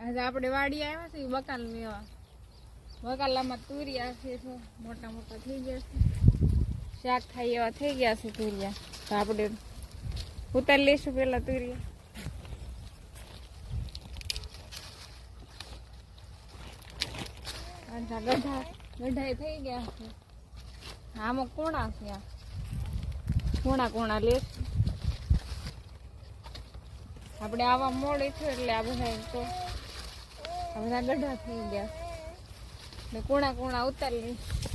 આજે આપણે વાડી આવ્યા છે બકાલ લેવા. બકાલામાં તુરિયા છે, મોટા મોટા થઈ ગયા છે, શાક થાય એવા થઈ ગયા છે તુરિયા. તો આપણે ઉતારી લઈશું પેલા તુરિયા. ગઢા થઈ ગયા છે. આમાં કોણા છે, આ કોણા લેશું આપણે. આવા મોડે છે એટલે આ બધા તો આ બધા ગઢા થઈ ગયા એટલે કોણા ઉતારી લઈશું.